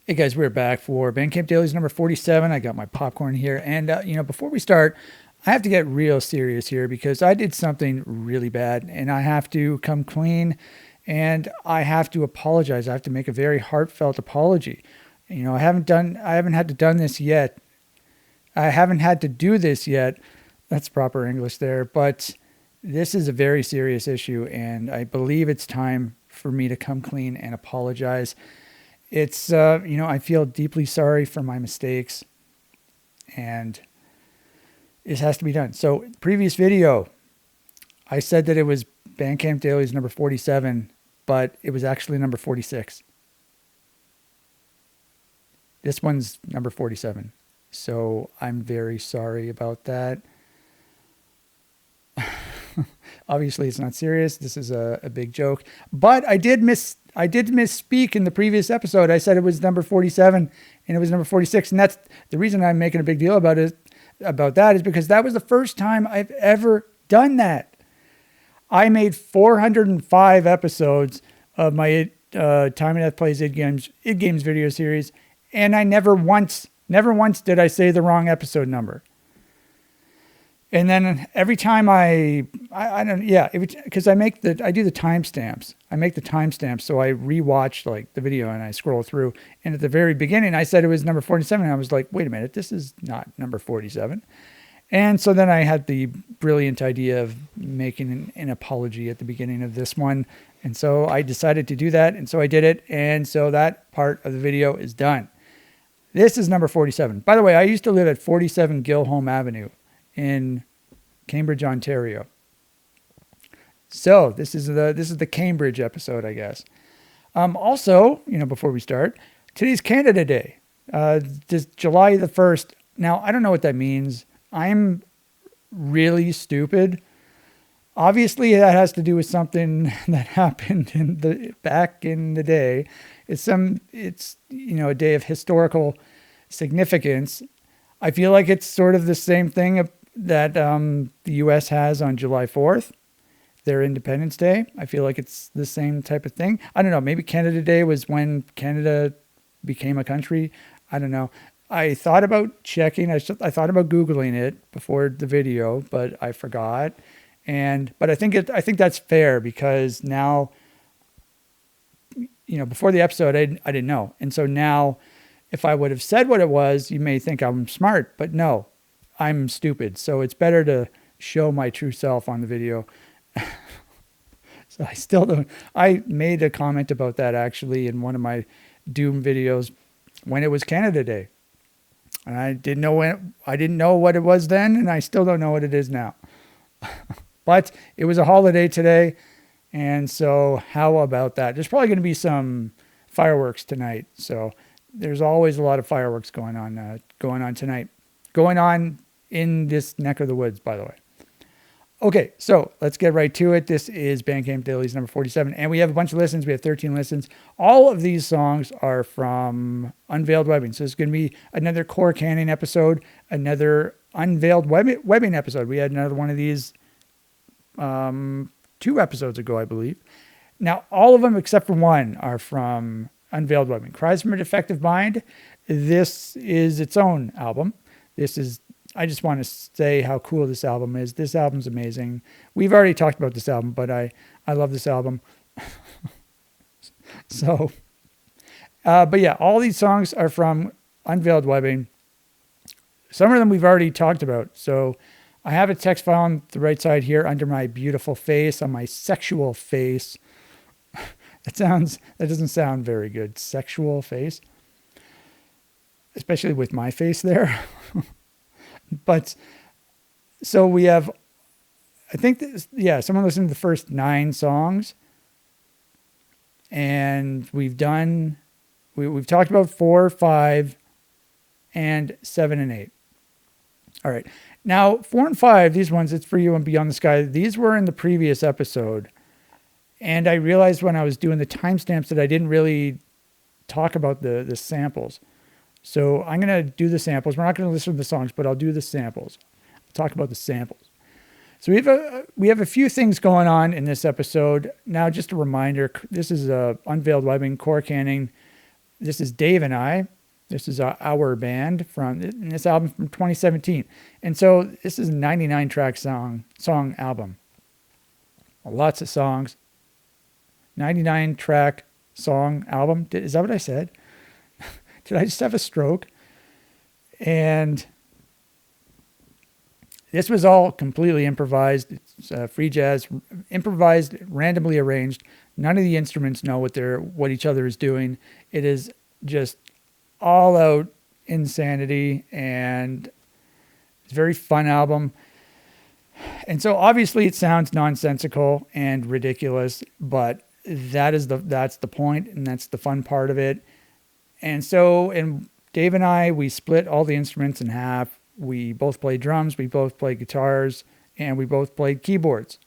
Hey guys, we're back for Bandcamp Dailies number 47. I got my popcorn here. And, before we start, I have to get real serious here because I did something really bad and I have to come clean and I have to apologize. I have to make a very heartfelt apology. I haven't had to done this yet. I haven't had to do this yet. That's proper English there. But this is a very serious issue and I believe it's time for me to come clean and apologize. It's, I feel deeply sorry for my mistakes and this has to be done. So previous video, I said that it was Bandcamp Dailies number 47, but it was actually number 46. This one's number 47. So I'm very sorry about that. Obviously it's not serious. This is a big joke, but I did misspeak in the previous episode. I said it was number 47 and it was number 46. And that's the reason I'm making a big deal about that is because that was the first time I've ever done that. I made 405 episodes of my Time and Death Plays id Games video series. And I never once did I say the wrong episode number. And then every time because I do the timestamps. I make the timestamps. So I rewatch like the video and I scroll through. And at the very beginning, I said it was number 47. And I was like, wait a minute, this is not number 47. And so then I had the brilliant idea of making an apology at the beginning of this one. And so I decided to do that. And so I did it. And so that part of the video is done. This is number 47. By the way, I used to live at 47 Gilholm Avenue in Cambridge, Ontario. So this is the Cambridge episode, I guess. Also, before we start, today's Canada Day. This July the 1st. Now, I don't know what that means. I'm really stupid. Obviously, that has to do with something that happened back in the day. It's a day of historical significance. I feel like it's sort of the same thing that the U.S. has on July 4th, their Independence Day. I feel like it's the same type of thing. I don't know. Maybe Canada Day was when Canada became a country. I don't know. I thought about checking. I thought about Googling it before the video, but I forgot. But I think that's fair because now, before the episode, I didn't know. And so now, if I would have said what it was, you may think I'm smart, but no, I'm stupid. So it's better to show my true self on the video. So I still don't. I made a comment about that actually in one of my Doom videos when it was Canada Day. And I didn't know what it was then, and I still don't know what it is now. But it was a holiday today, and so how about that? There's probably going to be some fireworks tonight. So there's always a lot of fireworks going on tonight. Going on in this neck of the woods, by the way. Okay, so let's get right to it. This is Bandcamp Dailies number 47, and we have a bunch of listens. We have 13 listens. All of these songs are from Unveiled Webbing. So it's going to be another Core Canning episode, another Unveiled Webbing episode. We had another one of these 2 episodes ago, I believe. Now, all of them except for one are from Unveiled Webbing. Cries from a Defective Mind. This is its own album. I just want to say how cool this album is. This album's amazing. We've already talked about this album, but I love this album. So, but yeah, all these songs are from Unveiled Webbing. Some of them we've already talked about. So I have a text file on the right side here under my beautiful face, on my sexual face. That doesn't sound very good. Sexual face. Especially with my face there. But so we have, I think, someone listened to the first 9 songs. And we've talked about 4, 5, and 7 and 8. All right. Now, 4 and 5, these ones, It's For You and Beyond the Sky, these were in the previous episode. And I realized when I was doing the timestamps that I didn't really talk about the samples. So I'm going to do the samples. We're not going to listen to the songs, but I'll do the samples. I'll talk about the samples. So we have a few things going on in this episode. Now, just a reminder, this is Unveiled Webbing, Core Canning. This is Dave and I. This is our band from this album from 2017. And so this is a 99 track song album. Lots of songs. 99 track song album. Is that what I said? Did I just have a stroke? And this was all completely improvised. It's free jazz, improvised, randomly arranged. None of the instruments know what each other is doing. It is just all out insanity, and it's a very fun album. And so obviously it sounds nonsensical and ridiculous, but that's the point, and that's the fun part of it. And Dave and I, we split all the instruments in half. We both played drums, we both played guitars, and we both played keyboards.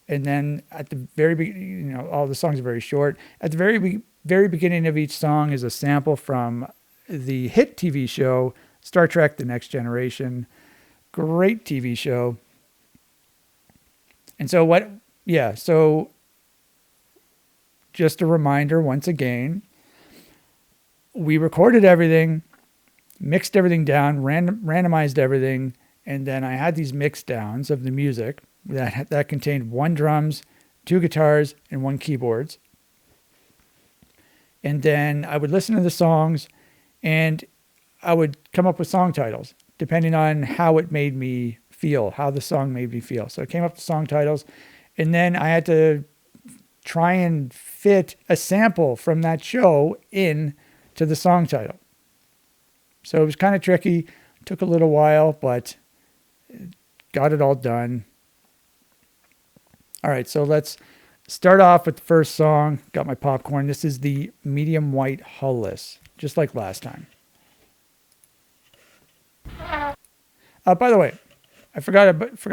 And then at the very beginning, all the songs are very short. At the very beginning of each song is a sample from the hit TV show, Star Trek: The Next Generation. Great TV show. And so just a reminder once again, we recorded everything, mixed everything down, randomized everything, and then I had these mix downs of the music that contained 1 drums, 2 guitars, and 1 keyboards. And then I would listen to the songs, and I would come up with song titles, depending on how it made me feel, how the song made me feel. So I came up with song titles, and then I had to try and fit a sample from that show in to the song title. So it was kind of tricky, took a little while, but got it all done. All right, so let's start off with the first song. Got my popcorn. This is the medium white hull-less, just like last time. By the way, I forgot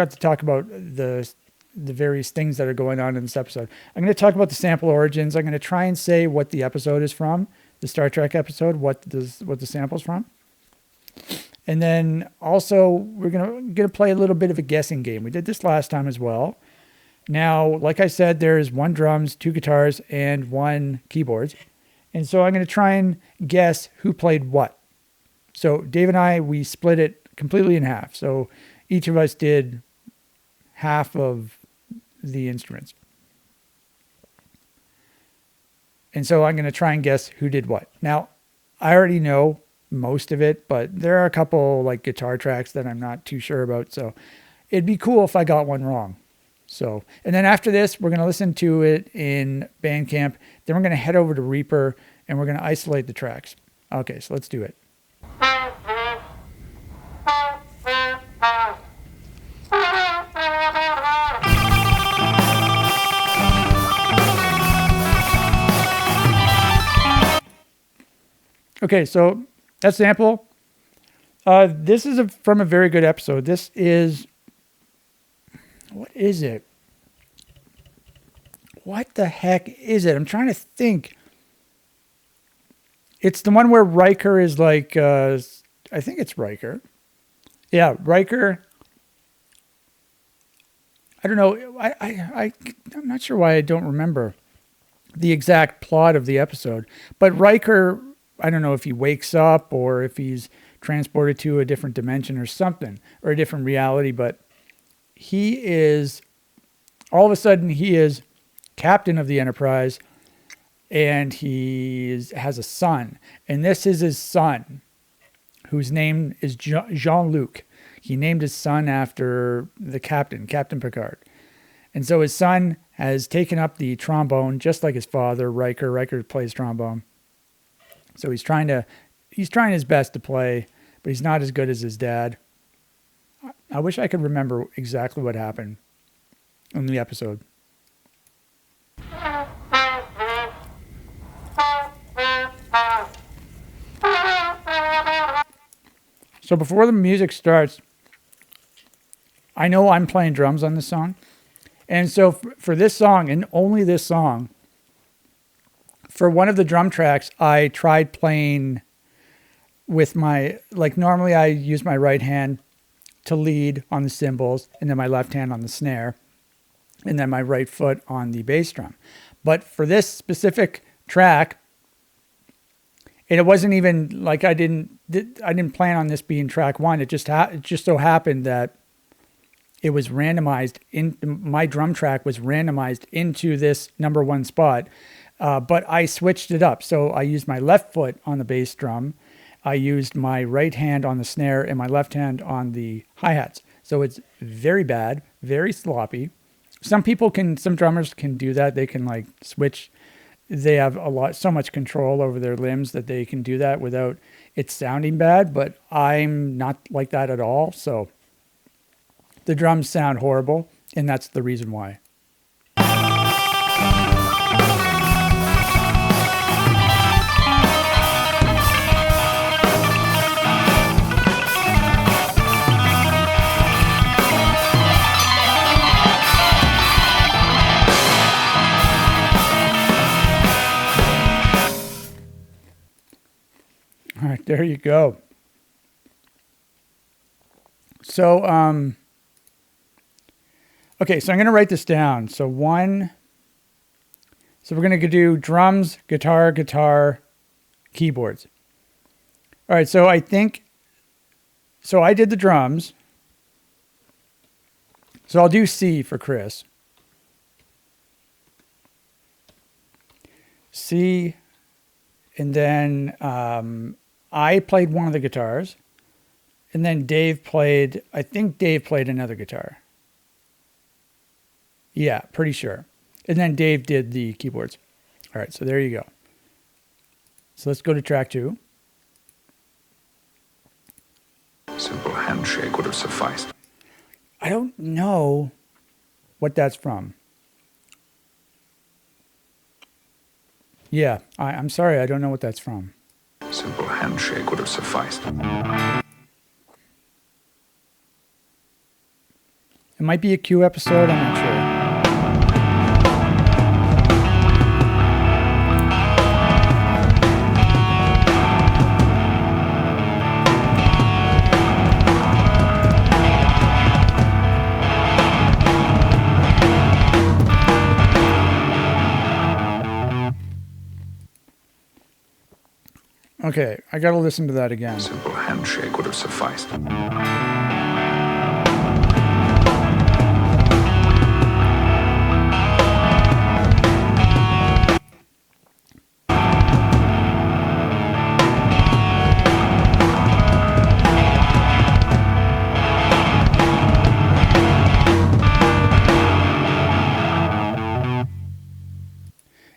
to talk about the various things that are going on in this episode. I'm going to talk about the sample origins. I'm going to try and say what the episode is from, the Star Trek episode, what the sample's from. And then also we're going to play a little bit of a guessing game. We did this last time as well. Now, like I said, there's 1 drums, 2 guitars, and 1 keyboards. And so I'm going to try and guess who played what. So Dave and I, we split it completely in half. So each of us did half of the instruments. And so I'm going to try and guess who did what. Now, I already know most of it, but there are a couple like guitar tracks that I'm not too sure about. So it'd be cool if I got one wrong. So, and then after this, we're going to listen to it in Bandcamp. Then we're going to head over to Reaper and we're going to isolate the tracks. Okay, so let's do it. Okay, so that sample, this is from a very good episode. This is, what is it? What the heck is it? I'm trying to think. It's the one where Riker is like, I think it's Riker. Yeah, Riker. I don't know. I'm not sure why I don't remember the exact plot of the episode. But Riker, I don't know if he wakes up or if he's transported to a different dimension or something, or a different reality. But he is, all of a sudden, he is captain of the Enterprise, and has a son. And this is his son, whose name is Jean-Luc. He named his son after the captain, Captain Picard. And so his son has taken up the trombone, just like his father, Riker. Riker plays trombone. So he's trying his best to play, but he's not as good as his dad. I wish I could remember exactly what happened in the episode. So before the music starts, I know I'm playing drums on this song. And so for this song, and only this song, for one of the drum tracks, I tried playing with normally I use my right hand to lead on the cymbals, and then my left hand on the snare, and then my right foot on the bass drum. But for this specific track, And it wasn't even like I didn't plan on this being track one. It just so happened that it was randomized my drum track was randomized into this number one spot. But I switched it up. So I used my left foot on the bass drum. I used my right hand on the snare and my left hand on the hi-hats. So it's very bad, very sloppy. Some drummers can do that. They can like switch. They have so much control over their limbs that they can do that without it sounding bad, but I'm not like that at all. So the drums sound horrible, and that's the reason why. All right, there you go. So, okay, so I'm going to write this down. So we're going to do drums, guitar, keyboards. All right, so I did the drums. So I'll do C for Chris. C, and then I played one of the guitars, and then I think Dave played another guitar. Yeah, pretty sure. And then Dave did the keyboards. All right, so there you go. So let's go to track 2. Simple handshake would have sufficed. I don't know what that's from. Yeah, I'm sorry, I don't know what that's from. Simple handshake would have sufficed. It might be a Q episode, I'm not sure. Okay, I gotta listen to that again. Simple handshake would have sufficed.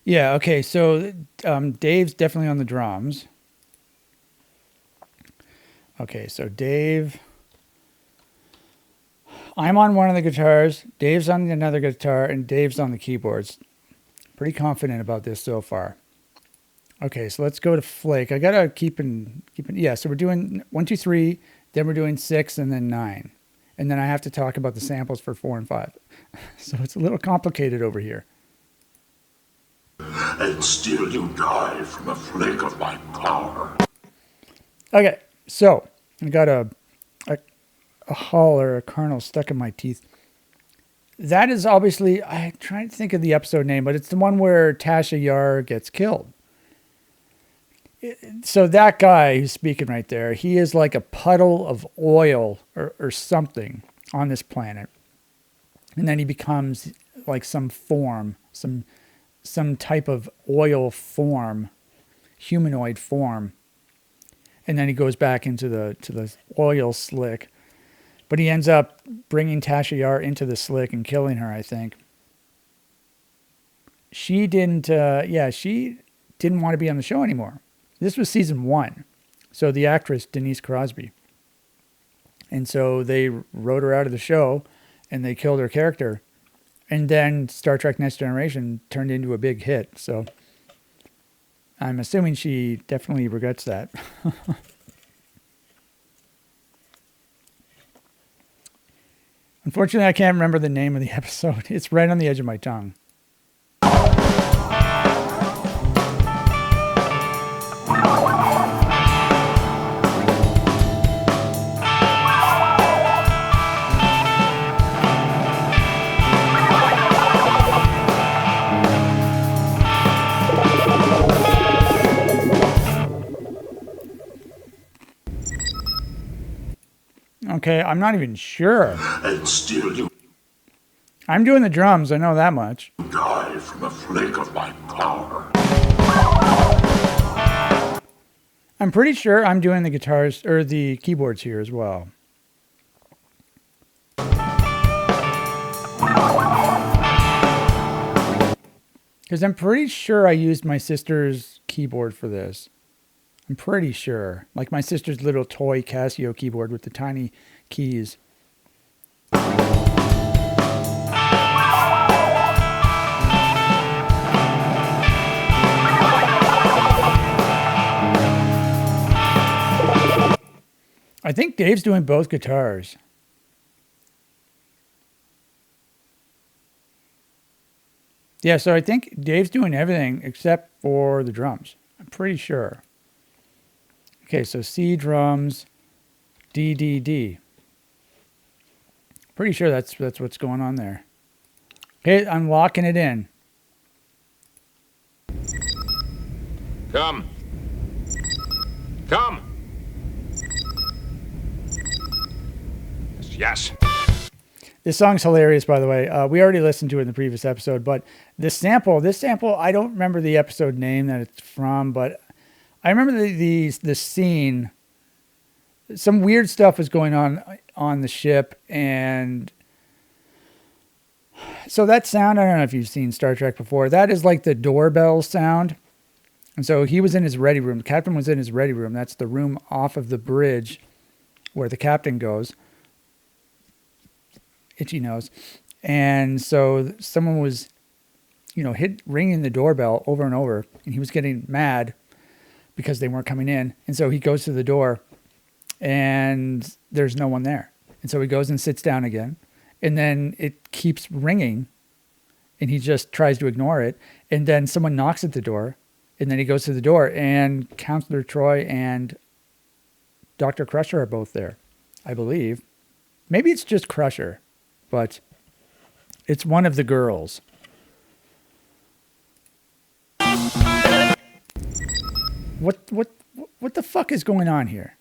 Yeah, okay, so Dave's definitely on the drums. Okay, so Dave, I'm on one of the guitars, Dave's on another guitar, and Dave's on the keyboards. Pretty confident about this so far. Okay, so let's go to Flake. I gotta keep in. Yeah, so we're doing 1, 2, 3, then we're doing 6, and then 9. And then I have to talk about the samples for 4 and 5. So it's a little complicated over here. And still you die from a flake of my power. Okay, so I got a hull or a kernel stuck in my teeth. That is obviously, I'm trying to think of the episode name, but it's the one where Tasha Yar gets killed. So that guy who's speaking right there, he is like a puddle of oil or something on this planet. And then he becomes like some form, some type of oil form, humanoid form. And then he goes back into the oil slick. But he ends up bringing Tasha Yar into the slick and killing her, I think. She didn't want to be on the show anymore. This was season 1. So the actress, Denise Crosby. And so they wrote her out of the show and they killed her character. And then Star Trek Next Generation turned into a big hit. So I'm assuming she definitely regrets that. Unfortunately, I can't remember the name of the episode. It's right on the edge of my tongue. Okay, I'm not even sure. And still you I'm doing the drums, I know that much. die from a flake of my power. I'm pretty sure I'm doing the guitars or the keyboards here as well. Because I'm pretty sure I used my sister's keyboard for this. I'm pretty sure. Like my sister's little toy Casio keyboard with the tiny keys. I think Dave's doing both guitars. Yeah, so I think Dave's doing everything except for the drums. I'm pretty sure. Okay, so C drums, D, D, D. Pretty sure that's what's going on there. Okay, I'm locking it in. Come. Come. Yes. This song's hilarious, by the way. We already listened to it in the previous episode, but this sample, I don't remember the episode name that it's from, but I remember the scene. Some weird stuff was going on the ship, and so that sound, I don't know if you've seen Star Trek before, that is like the doorbell sound. And so he was in his ready room. The captain was in his ready room. That's the room off of the bridge where the captain goes. Itchy nose. And so someone was, ringing the doorbell over and over, and he was getting mad because they weren't coming in. And so he goes to the door, and there's no one there. And so he goes and sits down again, and then it keeps ringing, and he just tries to ignore it. And then someone knocks at the door, and then he goes to the door, and Counselor Troy and Dr. Crusher are both there, I believe. Maybe it's just Crusher, but it's one of the girls. What the fuck is going on here?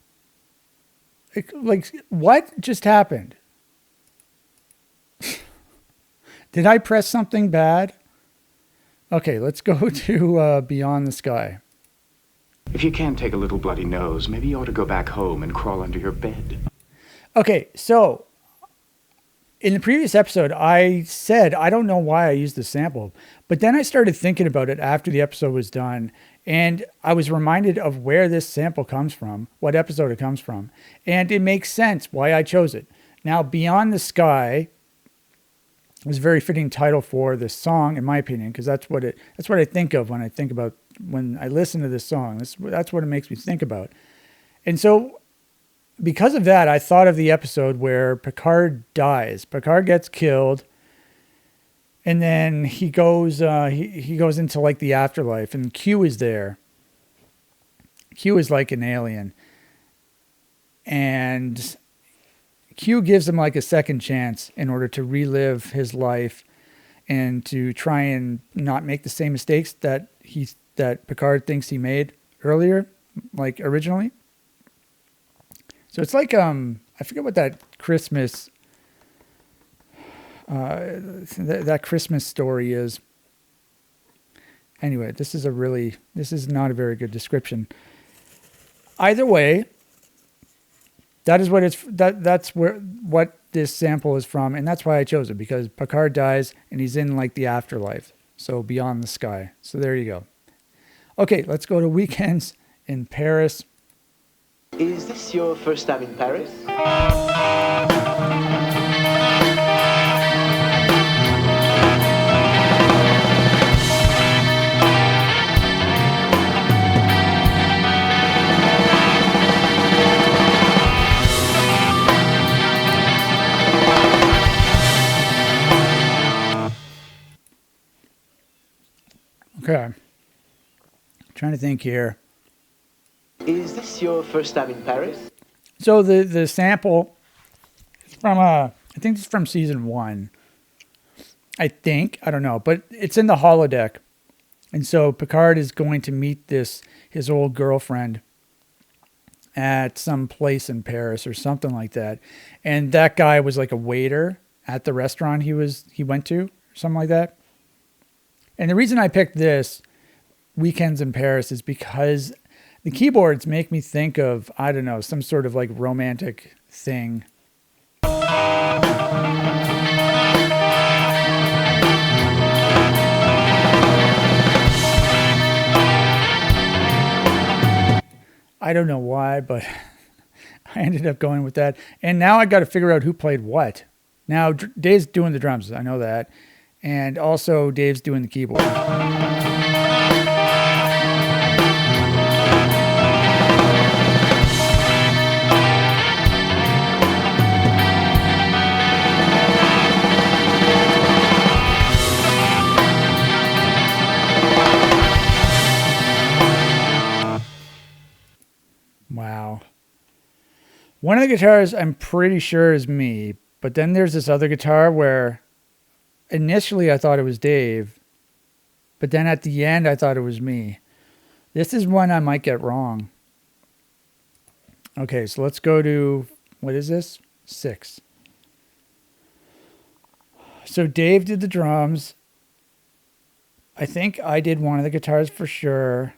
Like what just happened? Did I press something bad? Okay, let's go to Beyond the Sky. If you can't take a little bloody nose, maybe you ought to go back home and crawl under your bed. Okay, so in the previous episode, I said, I don't know why I used the sample, but then I started thinking about it after the episode was done, and I was reminded of where this sample comes from, what episode it comes from, and it makes sense why I chose it. Now, Beyond the Sky was a very fitting title for this song, in my opinion, because that's what I think of when I listen to this song. That's what it makes me think about. And so because of that, I thought of the episode where Picard dies. Picard gets killed, and then he goes he goes into like the afterlife, and Q is there. Q is like an alien, and Q gives him like a second chance in order to relive his life and to try and not make the same mistakes that Picard thinks he made earlier, like originally. So it's like I forget what that Christmas that Christmas story is. Anyway, this is not a very good description. Either way, that's what this sample is from, and that's why I chose it, because Picard dies and he's in like the afterlife. So Beyond the Sky. So there you go. Okay, let's go to Weekends in Paris. Is this your first time in Paris? Okay. Trying to think here. Is this your first time in Paris? So the sample is from I think it's from season 1. I don't know, but it's in the holodeck. And so Picard is going to meet his old girlfriend, at some place in Paris or something like that. And that guy was like a waiter at the restaurant he went to, or something like that. And the reason I picked this, Weekends in Paris, is because the keyboards make me think of, I don't know, some sort of like romantic thing. I don't know why, but I ended up going with that. And now I got to figure out who played what. Now, Dave's doing the drums. I know that. And also Dave's doing the keyboard. Wow. One of the guitars I'm pretty sure is me, but then there's this other guitar where initially I thought it was Dave, but then at the end I thought it was me. This is one I might get wrong. Okay, so let's go to, what is this? 6. So Dave did the drums. I think I did one of the guitars for sure.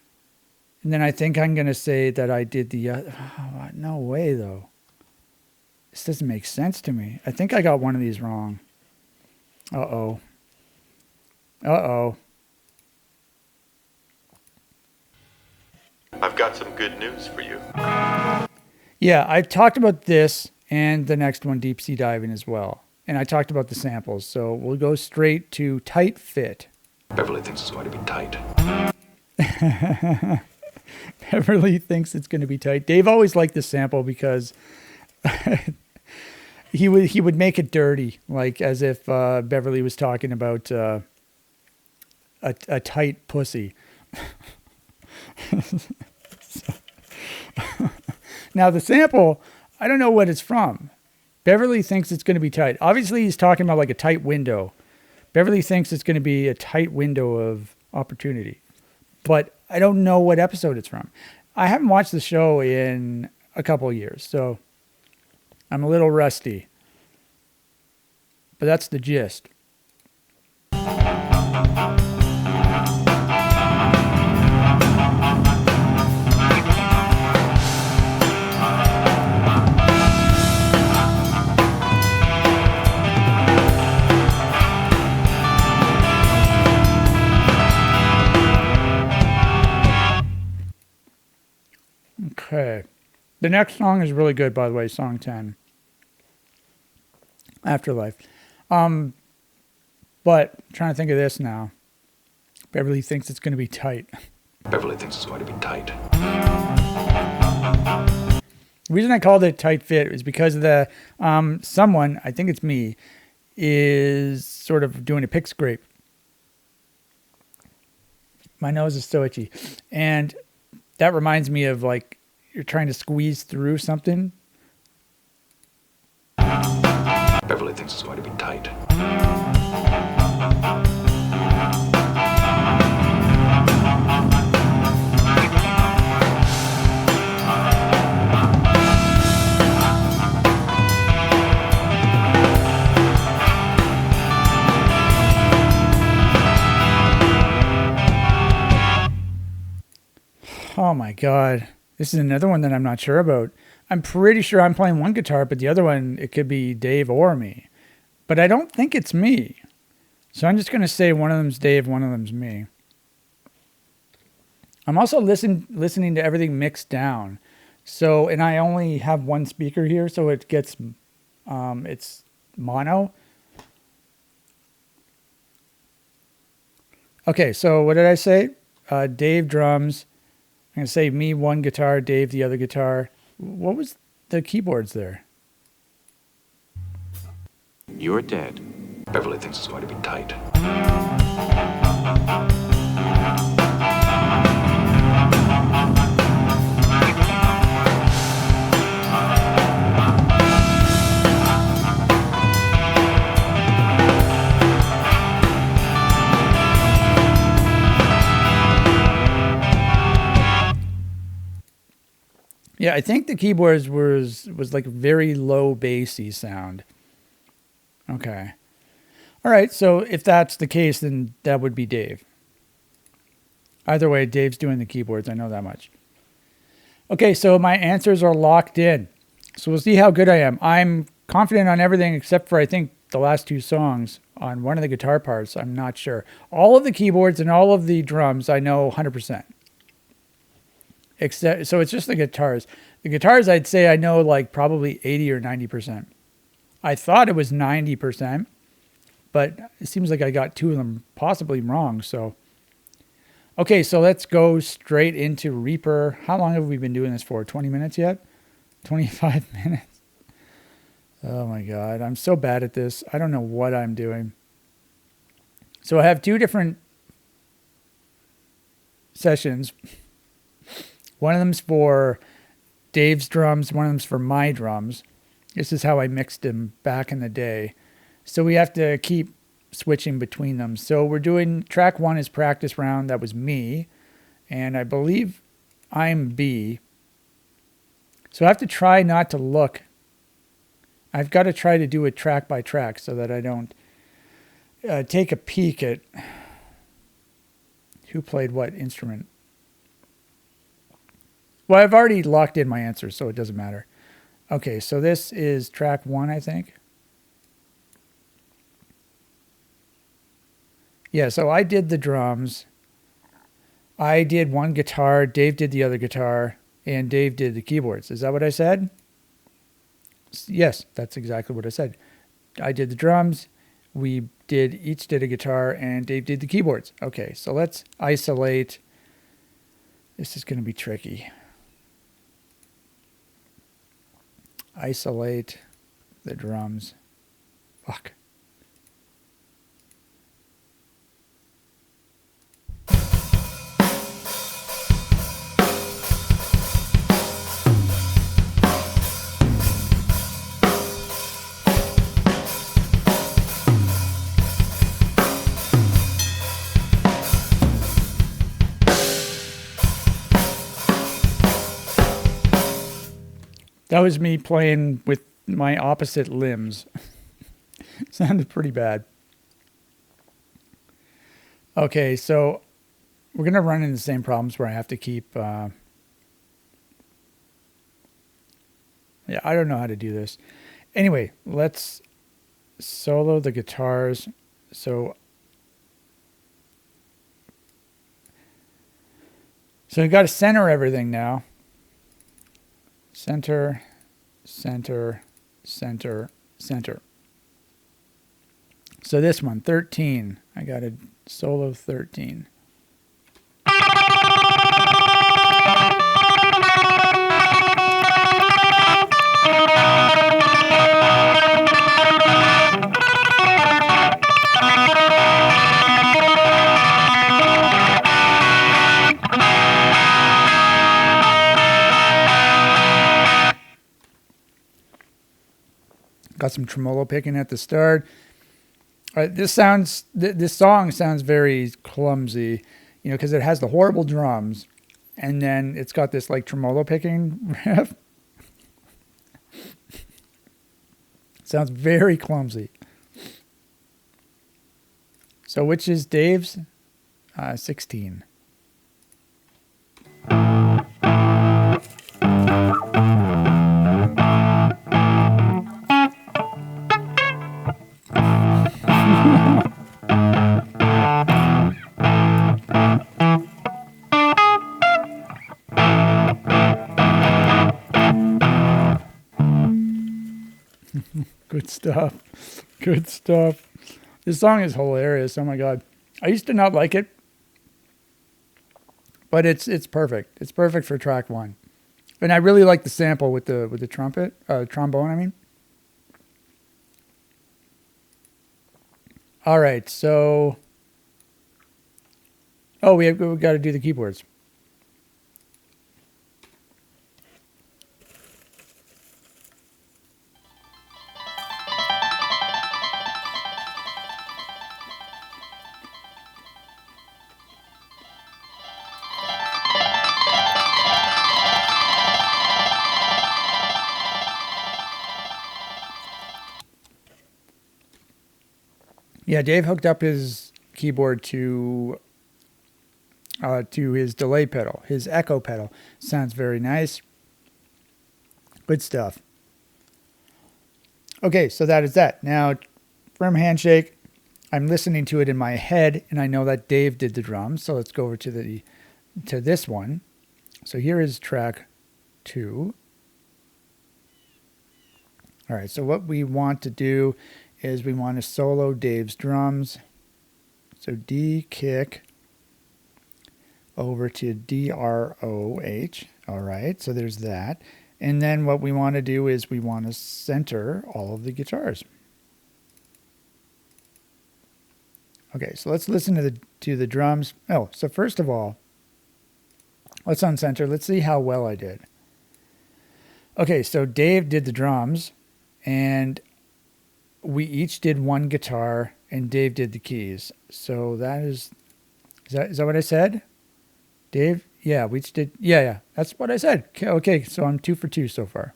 And then I think I'm going to say that I did the other. Oh, no way, though. This doesn't make sense to me. I think I got one of these wrong. Uh-oh. Uh-oh. I've got some good news for you. Yeah, I've talked about this and the next one, Deep Sea Diving, as well. And I talked about the samples. So we'll go straight to Tight Fit. Beverly thinks it's going to be tight. Beverly thinks it's going to be tight. Dave always liked this sample because he would make it dirty, like as if Beverly was talking about a tight pussy. Now the sample, I don't know what it's from. Beverly thinks it's going to be tight. Obviously, he's talking about like a tight window. Beverly thinks it's going to be a tight window of opportunity. But I don't know what episode it's from. I haven't watched the show in a couple of years, so I'm a little rusty. But that's the gist. Okay. The next song is really good, by the way, song 10. Afterlife. But trying to think of this now. Beverly thinks it's going to be tight. Beverly thinks it's going to be tight. The reason I called it Tight Fit is because of the someone, I think it's me, is sort of doing a pick scrape. My nose is so itchy. And that reminds me of like you're trying to squeeze through something. Beverly thinks it's going to be tight. Oh my God. This is another one that I'm not sure about. I'm pretty sure I'm playing one guitar, but the other one, it could be Dave or me. But I don't think it's me. So I'm just going to say one of them's Dave, one of them's me. I'm also listening to everything mixed down. So, and I only have one speaker here, so it gets, it's mono. Okay, so what did I say? Dave drums. I'm going to say me one guitar, Dave the other guitar. What was the keyboards there? You're dead. Beverly thinks it's going to be tight. Yeah, I think the keyboards was like a very low bassy sound. Okay. All right, so if that's the case, then that would be Dave. Either way, Dave's doing the keyboards. I know that much. Okay, so my answers are locked in. So we'll see how good I am. I'm confident on everything except for, I think, the last two songs. On one of the guitar parts, I'm not sure. All of the keyboards and all of the drums, I know 100%. Except, so it's just the guitars. The guitars, I'd say I know like probably 80 or 90%. I thought it was 90%, but it seems like I got two of them possibly wrong. So, okay, so let's go straight into Reaper. How long have we been doing this for? 20 minutes yet? 25 minutes? Oh my God, I'm so bad at this. I don't know what I'm doing. So I have two different sessions. One of them's for Dave's drums. One of them's for my drums. This is how I mixed them back in the day. So we have to keep switching between them. So we're doing track 1 is Practice Round. That was me. And I believe I'm B. So I have to try not to look. I've got to try to do it track by track so that I don't take a peek at who played what instrument. Well, I've already locked in my answers, so it doesn't matter. Okay, so this is track 1, I think. Yeah, so I did the drums. I did one guitar. Dave did the other guitar. And Dave did the keyboards. Is that what I said? Yes, that's exactly what I said. I did the drums. We each did a guitar, and Dave did the keyboards. Okay, so let's isolate. This is going to be tricky. Isolate the drums. Fuck. That was me playing with my opposite limbs. Sounded pretty bad. Okay, so we're going to run into the same problems where I have to keep... yeah, I don't know how to do this. Anyway, let's solo the guitars. So we've got to center everything now. Center, center, center, center. So this one, 13. I got a solo 13. Got some tremolo picking at the start. This song sounds very clumsy, you know, because it has the horrible drums, and then it's got this like tremolo picking riff. Sounds very clumsy. So which is Dave's? 16. Good stuff. Good stuff. This song is hilarious. Oh my God. I used to not like it, but it's perfect. It's perfect for track 1. And I really like the sample with the trombone, I mean. All right, so we got to do the keyboards. Yeah, Dave hooked up his keyboard to his delay pedal, his echo pedal. Sounds very nice. Good stuff. Okay, so that is that. Now, from Handshake, I'm listening to it in my head, and I know that Dave did the drums. So let's go over to this one. So here is track 2. All right, so what we want to do is we want to solo Dave's drums. So D kick over to D R O H. All right, so there's that. And then what we want to do is we want to center all of the guitars. Okay, so let's listen to the drums. Oh, so first of all, let's uncenter. Let's see how well I did. Okay, so Dave did the drums, and we each did one guitar, and Dave did the keys. So that is that what I said? Dave? Yeah, we each did. Yeah, that's what I said. Okay, so I'm 2 for 2 so far.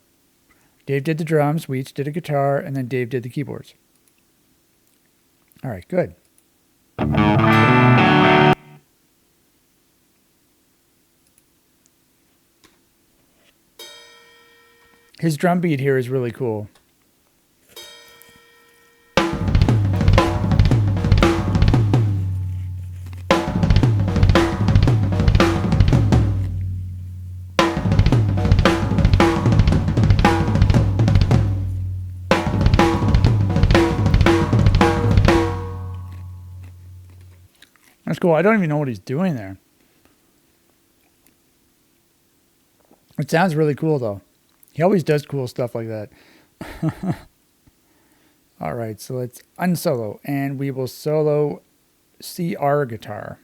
Dave did the drums, we each did a guitar, and then Dave did the keyboards. All right, good. His drum beat here is really cool. That's cool. I don't even know what he's doing there. It sounds really cool, though. He always does cool stuff like that. All right, so let's unsolo, and we will solo CR guitar.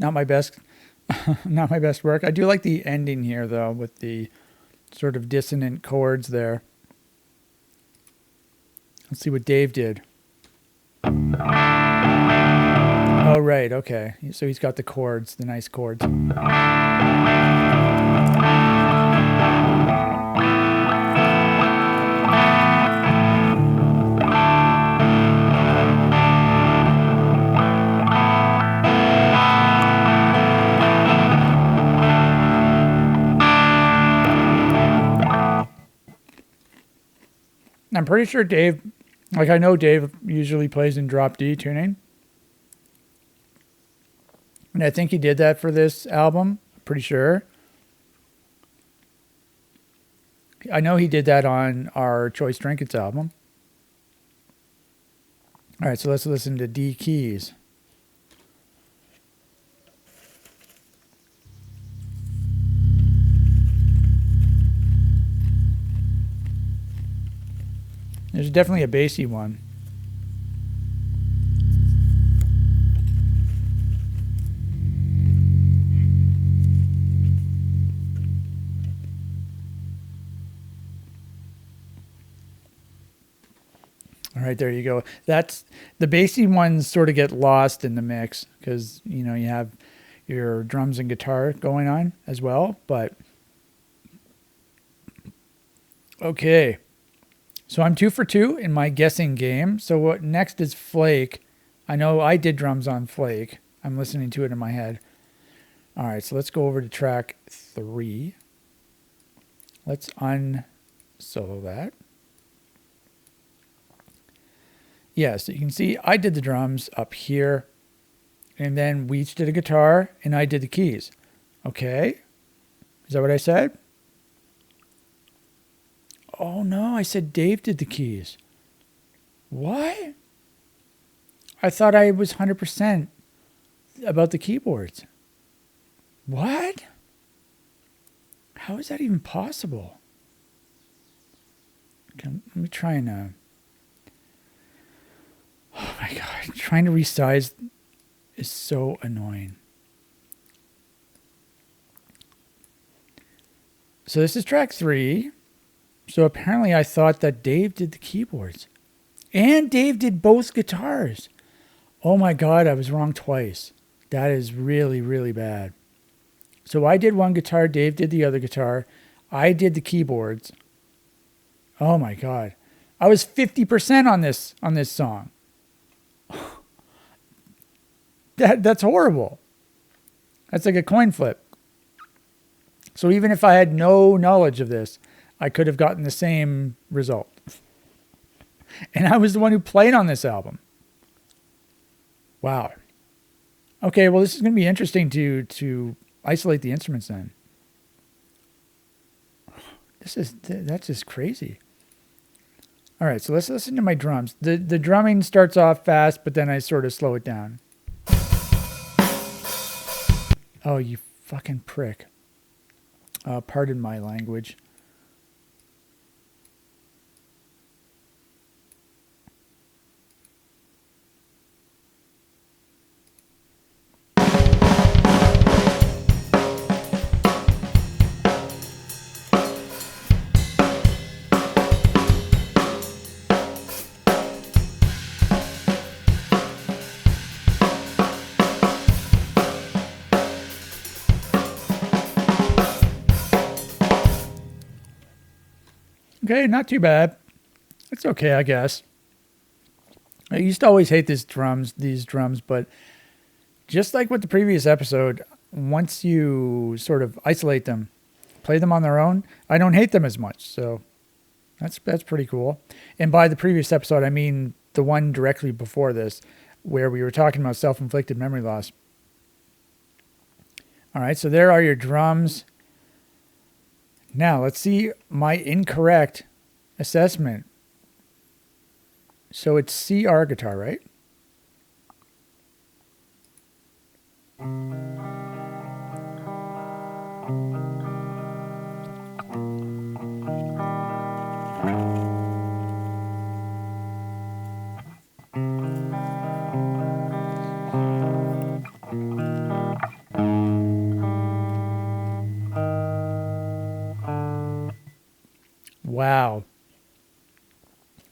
Not my best not my best work. I do like the ending here though, with the sort of dissonant chords there. Let's see what Dave did. Oh right, okay. So he's got the chords, the nice chords. I'm pretty sure Dave, like I know Dave usually plays in drop D tuning. And I think he did that for this album. Pretty sure. I know he did that on our Choice Trinkets album. All right, so let's listen to D keys. There's definitely a bassy one. All right, there you go. That's the bassy ones sort of get lost in the mix because, you know, you have your drums and guitar going on as well. But okay. So I'm 2 for 2 in my guessing game. So what next is Flake. I know I did drums on Flake. I'm listening to it in my head. All right, so let's go over to track 3. Let's unsolo that. Yeah, so you can see I did the drums up here. And then we each did a guitar and I did the keys. Okay. Is that what I said? Oh no, I said Dave did the keys. What? I thought I was 100% about the keyboards. What? How is that even possible? Okay, let me try and... Oh my God, trying to resize is so annoying. So this is track 3. So apparently I thought that Dave did the keyboards. And Dave did both guitars. Oh my God, I was wrong twice. That is really, really bad. So I did one guitar, Dave did the other guitar. I did the keyboards. Oh my God. I was 50% on this song. That's horrible. That's like a coin flip. So even if I had no knowledge of this, I could have gotten the same result. And I was the one who played on this album. Wow. Okay, well, this is going to be interesting to isolate the instruments then. That's just crazy. All right, so let's listen to my drums. The drumming starts off fast, but then I sort of slow it down. Oh, you fucking prick. Pardon my language. Okay, not too bad. It's okay, I guess. I used to always hate these drums, but just like with the previous episode, once you sort of isolate them, play them on their own, I don't hate them as much. So that's pretty cool. And by the previous episode, I mean the one directly before this, where we were talking about self-inflicted memory loss. All right, so there are your drums. Now, let's see my incorrect assessment. So it's CR guitar, right? Wow.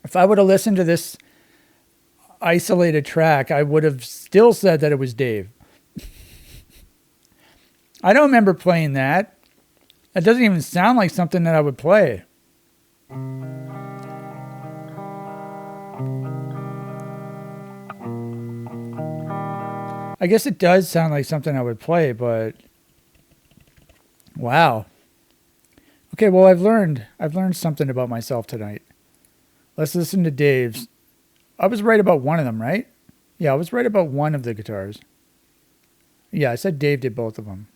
If I would have listened to this isolated track, I would have still said that it was Dave. I don't remember playing that. It doesn't even sound like something that I would play. I guess it does sound like something I would play, but wow. Okay, well, I've learned something about myself tonight. Let's listen to Dave's. I was right about one of them, right? Yeah, I was right about one of the guitars. Yeah, I said Dave did both of them.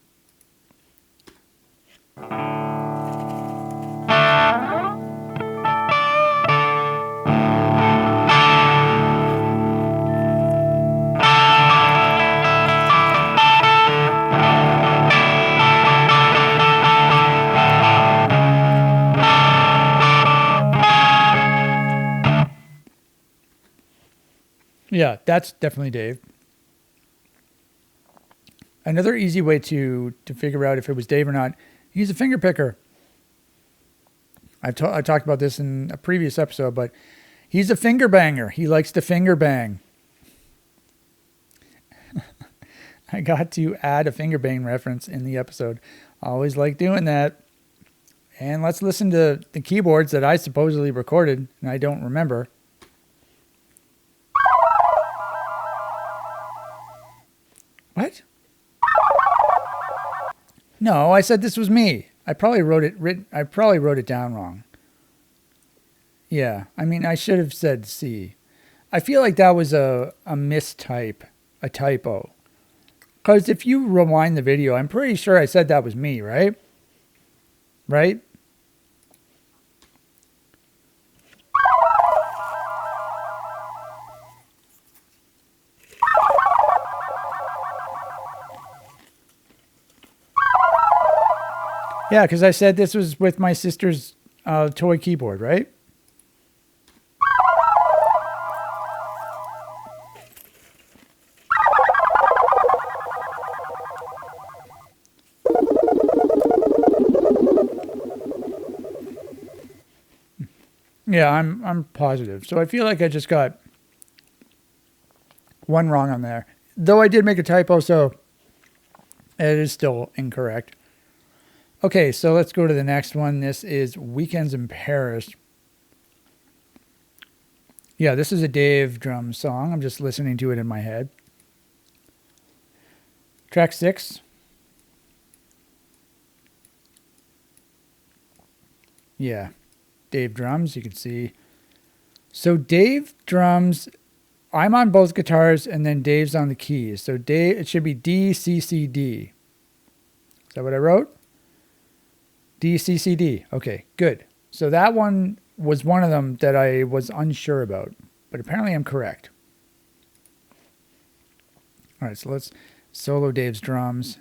Yeah, that's definitely Dave. Another easy way to figure out if it was Dave or not, he's a finger picker. I talked about this in a previous episode, but he's a finger banger. He likes to finger bang. I got to add a finger bang reference in the episode. I always like doing that. And let's listen to the keyboards that I supposedly recorded and I don't remember. What? No, I said this was me. I probably wrote it down wrong. Yeah, I mean, I should have said C. I feel like that was a mistype, a typo. Because if you rewind the video, I'm pretty sure I said that was me, right? Right? Yeah, because I said this was with my sister's toy keyboard, right? Yeah, I'm positive. So I feel like I just got one wrong on there. Though I did make a typo, so it is still incorrect. Okay, so let's go to the next one. This is Weekends in Paris. Yeah, this is a Dave drum song. I'm just listening to it in my head. Track 6. Yeah, Dave drums, you can see. So Dave drums, I'm on both guitars and then Dave's on the keys. So Dave, it should be D, C, C, D. Is that what I wrote? D, C, C, D. Okay, good. So that one was one of them that I was unsure about, but apparently I'm correct. All right, so let's solo Dave's drums.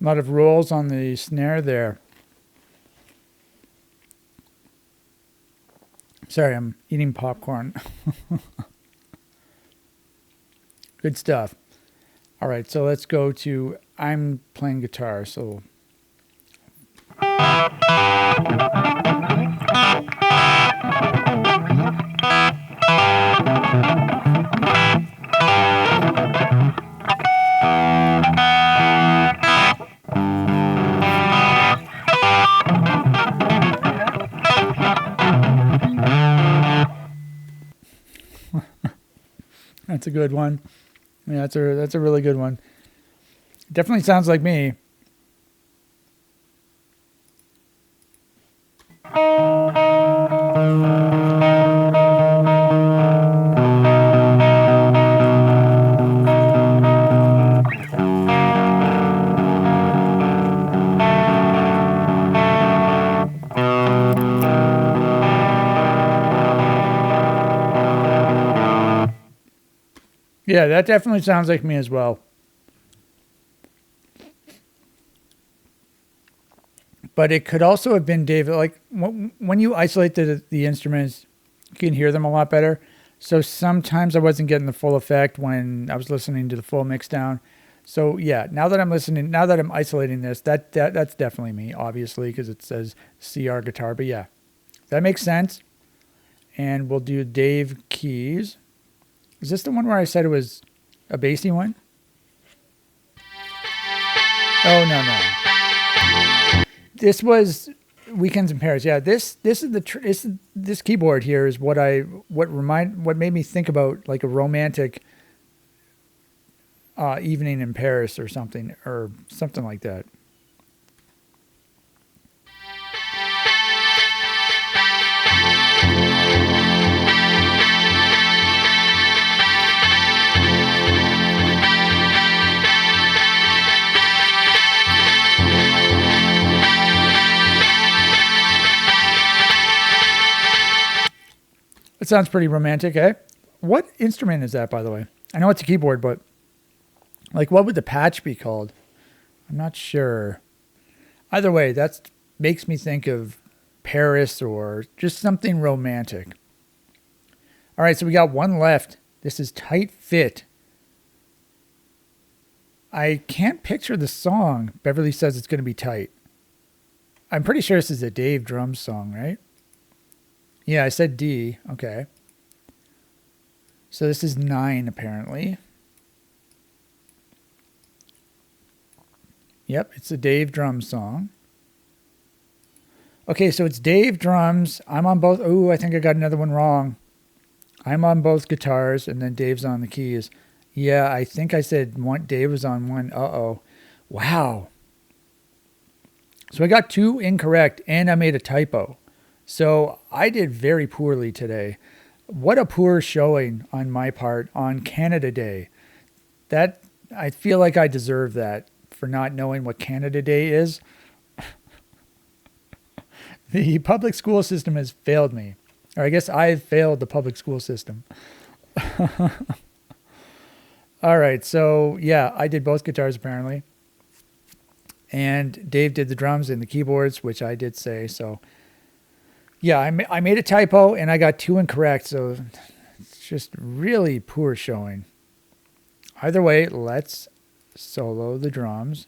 A lot of rolls on the snare there. Sorry, I'm eating popcorn. Good stuff. All right, so let's go to I'm playing guitar. So that's a good one. Yeah, that's a really good one. Definitely sounds like me. Yeah, that definitely sounds like me as well. But it could also have been David. Like when you isolate the instruments, you can hear them a lot better. So sometimes I wasn't getting the full effect when I was listening to the full mix down. So yeah, now that I'm isolating this, that's definitely me, obviously, because it says CR guitar. But yeah, that makes sense. And we'll do Dave keys. Is this the one where I said it was a bassy one? Oh, no. This was Weekends in Paris. Yeah, this keyboard here is what made me think about like a romantic evening in Paris or something like that. It sounds pretty romantic, eh? What instrument is that, by the way? I know it's a keyboard, but like, what would the patch be called? I'm not sure. Either way, that makes me think of Paris or just something romantic. All right, so we got one left. This is Tight Fit. I can't picture the song. Beverly says it's going to be tight. I'm pretty sure this is a Dave Drums song, right? Yeah, I said D. Okay. So this is 9, apparently. Yep, it's a Dave Drums song. Okay, so it's Dave Drums. I'm on both. Ooh, I think I got another one wrong. I'm on both guitars, and then Dave's on the keys. Yeah, I think I said one. Dave was on one. Uh-oh. Wow. So I got 2 incorrect, and I made a typo. So I did very poorly today. What a poor showing on my part on Canada Day. That I feel like I deserve that for not knowing what Canada Day is. The public school system has failed me. Or I guess I've failed the public school system. All right. So yeah, I did both guitars apparently. And Dave did the drums and the keyboards, which I did say. So yeah, I made a typo and I got 2 incorrect. So it's just really poor showing. Either way, let's solo the drums.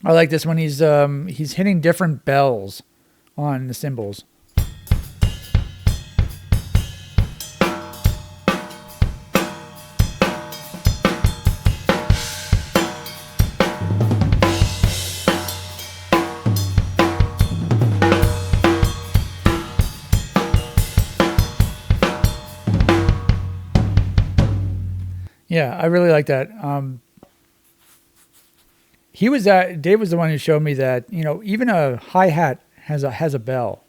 I like this one. He's hitting different bells on the cymbals. Yeah, I really like that. Dave was the one who showed me that, even a hi-hat has a bell.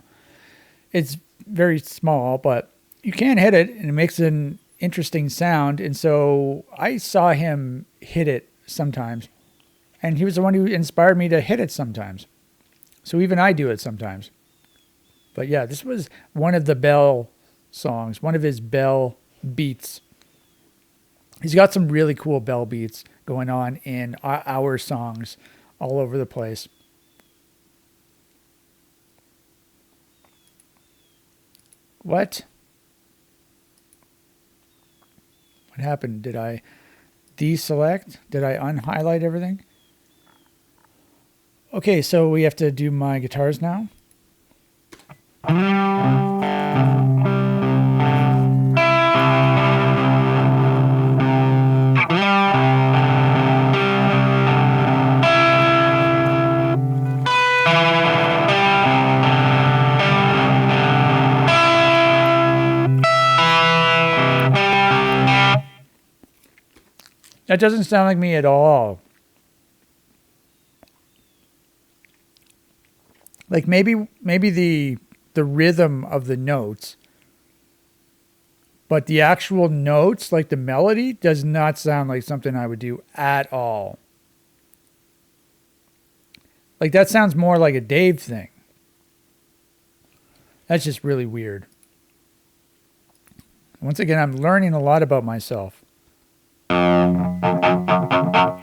It's very small, but you can hit it and it makes an interesting sound. And so I saw him hit it sometimes, and he was the one who inspired me to hit it sometimes. So even I do it sometimes. But yeah, this was one of the bell songs, one of his bell beats. He's got some really cool bell beats going on in our songs all over the place. What? What happened? Did I deselect? Did I unhighlight everything? Okay, so we have to do my guitars now. That doesn't sound like me at all. Like maybe the rhythm of the notes, but the actual notes, like the melody, does not sound like something I would do at all. Like that sounds more like a Dave thing. That's just really weird. Once again, I'm learning a lot about myself.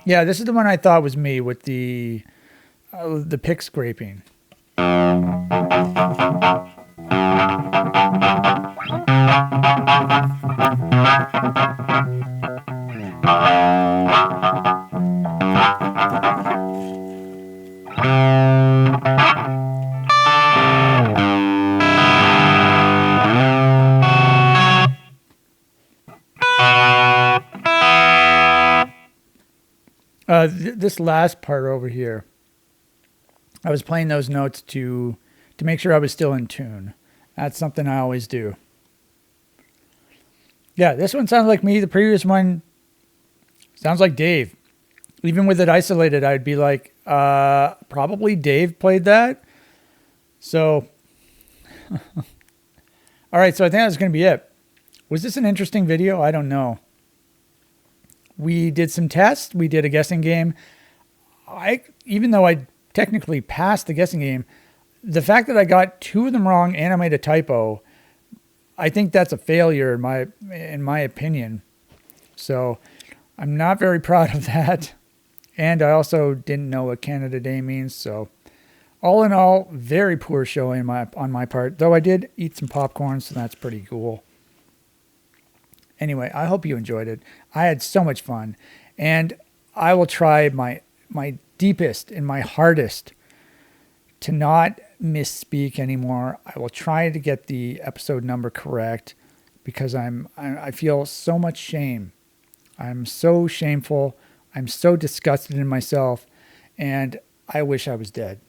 Yeah, this is the one I thought was me with the pick scraping. This last part over here, I was playing those notes to make sure I was still in tune. That's something I always do. Yeah, this one sounds like me. The previous one sounds like Dave. Even with it isolated, I'd be like, probably Dave played that. So, all right, so I think that's going to be it. Was this an interesting video? I don't know. We did some tests. We did a guessing game. Even though I technically passed the guessing game, the fact that I got 2 of them wrong and I made a typo, I think that's a failure in my opinion. So I'm not very proud of that. And I also didn't know what Canada Day means. So all in all, very poor showing on my part, though I did eat some popcorn, so that's pretty cool. Anyway, I hope you enjoyed it. I had so much fun, and I will try my deepest and my hardest to not misspeak anymore. I will try to get the episode number correct because I feel so much shame. I'm so shameful. I'm so disgusted in myself, and I wish I was dead.